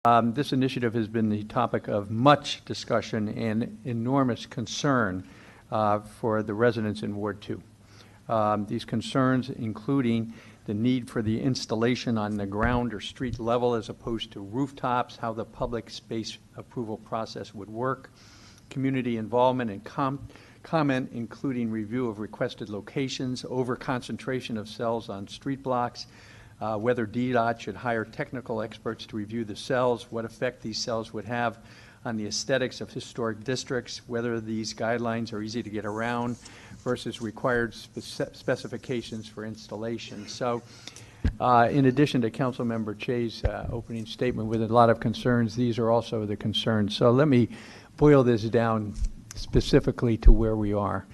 This initiative has been the topic of much discussion and enormous concern for the residents in Ward 2. These concerns including the need for the installation on the ground or street level as opposed to rooftops, how the public space approval process would work, community involvement and comment including review of requested locations, over concentration of cells on street blocks, whether DDOT should hire technical experts to review the cells, what effect these cells would have on the aesthetics of historic districts, whether these guidelines are easy to get around versus required specifications for installation. So in addition to Councilmember Che's opening statement with a lot of concerns, these are also the concerns. So let me boil this down specifically to where we are.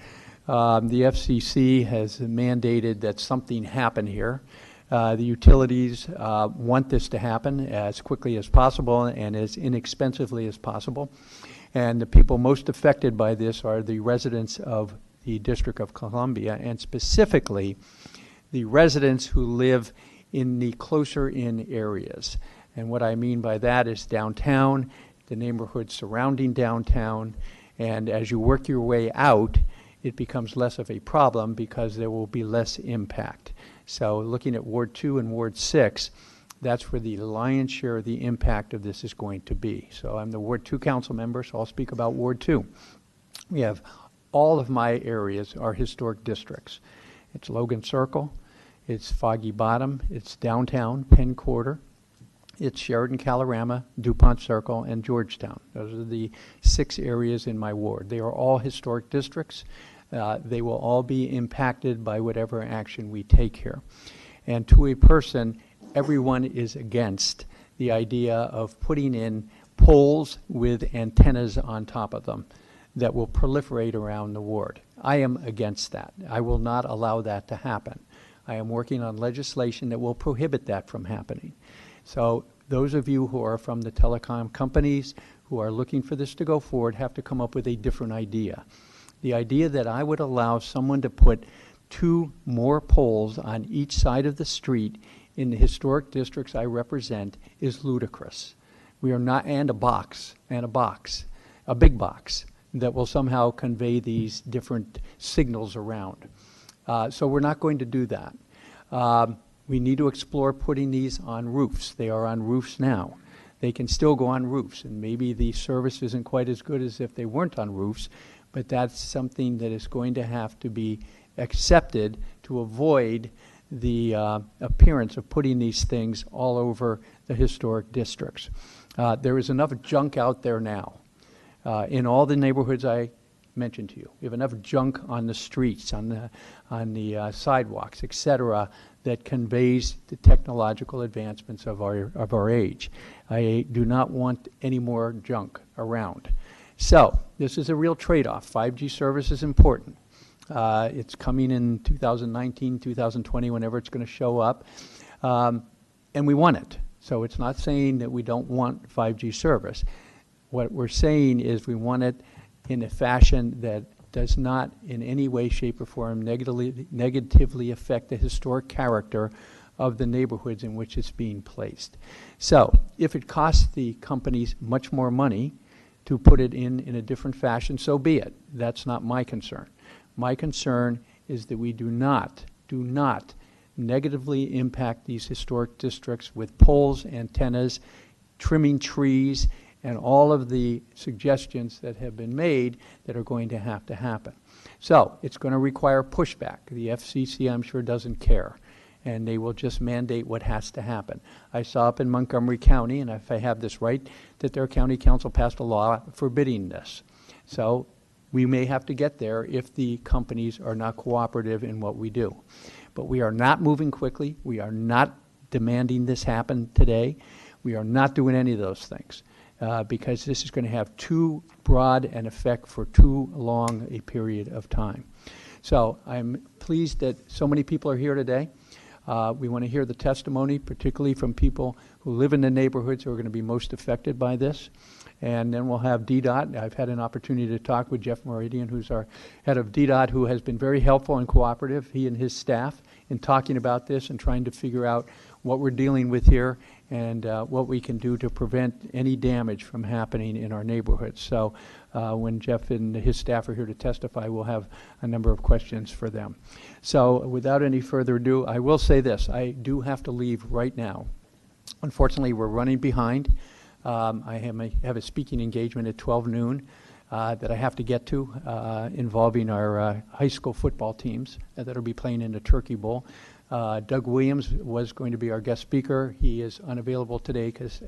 The FCC has mandated that something happen here. The utilities want this to happen as quickly as possible and as inexpensively as possible. And the people most affected by this are the residents of the District of Columbia, and specifically the residents who live in the closer in areas. And what I mean by that is downtown, the neighborhoods surrounding downtown, and as you work your way out, it becomes less of a problem because there will be less impact. So looking at Ward 2 and Ward 6, that's where the lion's share of the impact of this is going to be. So I'm the Ward 2 council member, so I'll speak about Ward 2. We have all of my areas are historic districts. It's Logan Circle, it's Foggy Bottom, it's downtown, Penn Quarter, it's Sheridan Kalorama, DuPont Circle, and Georgetown. Those are the 6 areas in my ward. They are all historic districts. They will all be impacted by whatever action we take here. And to a person, everyone is against the idea of putting in poles with antennas on top of them that will proliferate around the ward. I am against that. I will not allow that to happen. I am working on legislation that will prohibit that from happening. So those of you who are from the telecom companies who are looking for this to go forward have to come up with a different idea. The idea that I would allow someone to put 2 more poles on each side of the street in the historic districts I represent is ludicrous. We are not, and a big box that will somehow convey these different signals around. So we're not going to do that. We need to explore putting these on roofs. They are on roofs now. They can still go on roofs, and maybe the service isn't quite as good as if they weren't on roofs, but that's something that is going to have to be accepted to avoid the appearance of putting these things all over the historic districts. There is enough junk out there now. In all the neighborhoods I mentioned to you, we have enough junk on the streets, on the sidewalks, etc., that conveys the technological advancements of our age. I do not want any more junk around. So this is a real trade-off. 5G service is important. It's coming in 2019, 2020, whenever it's going to show up, and we want it. So it's not saying that we don't want 5G service. What we're saying is we want it in a fashion that does not in any way, shape, or form negatively affect the historic character of the neighborhoods in which it's being placed. So if it costs the companies much more money to put it in a different fashion, so be it. That's not my concern. My concern is that we do not negatively impact these historic districts with poles, antennas, trimming trees, and all of the suggestions that have been made that are going to have to happen. So it's going to require pushback. The FCC, I'm sure, doesn't care, and they will just mandate what has to happen. I saw up in Montgomery County, and if I have this right, that their county council passed a law forbidding this. So we may have to get there if the companies are not cooperative in what we do. But we are not moving quickly. We are not demanding this happen today. We are not doing any of those things. Because this is going to have too broad an effect for too long a period of time. So I'm pleased that so many people are here today. We want to hear the testimony, particularly from people who live in the neighborhoods who are going to be most affected by this. And then we'll have DDOT. I've had an opportunity to talk with Jeff Meridian, who's our head of DDOT, who has been very helpful and cooperative, he and his staff, in talking about this and trying to figure out what we're dealing with here and what we can do to prevent any damage from happening in our neighborhoods. So when Jeff and his staff are here to testify, we'll have a number of questions for them. So without any further ado, I will say this. I do have to leave right now. Unfortunately, we're running behind. I have a speaking engagement at 12 noon that I have to get to involving our high school football teams that will be playing in the Turkey Bowl. Doug Williams was going to be our guest speaker. He is unavailable today because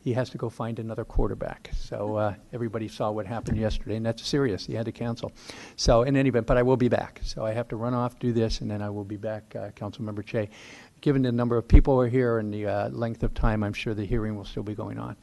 he has to go find another quarterback. So everybody saw what happened yesterday, and that's serious. He had to cancel. So in any event, but I will be back. So I have to run off, do this, and then I will be back, Councilmember Che. Given the number of people who are here and the length of time, I'm sure the hearing will still be going on.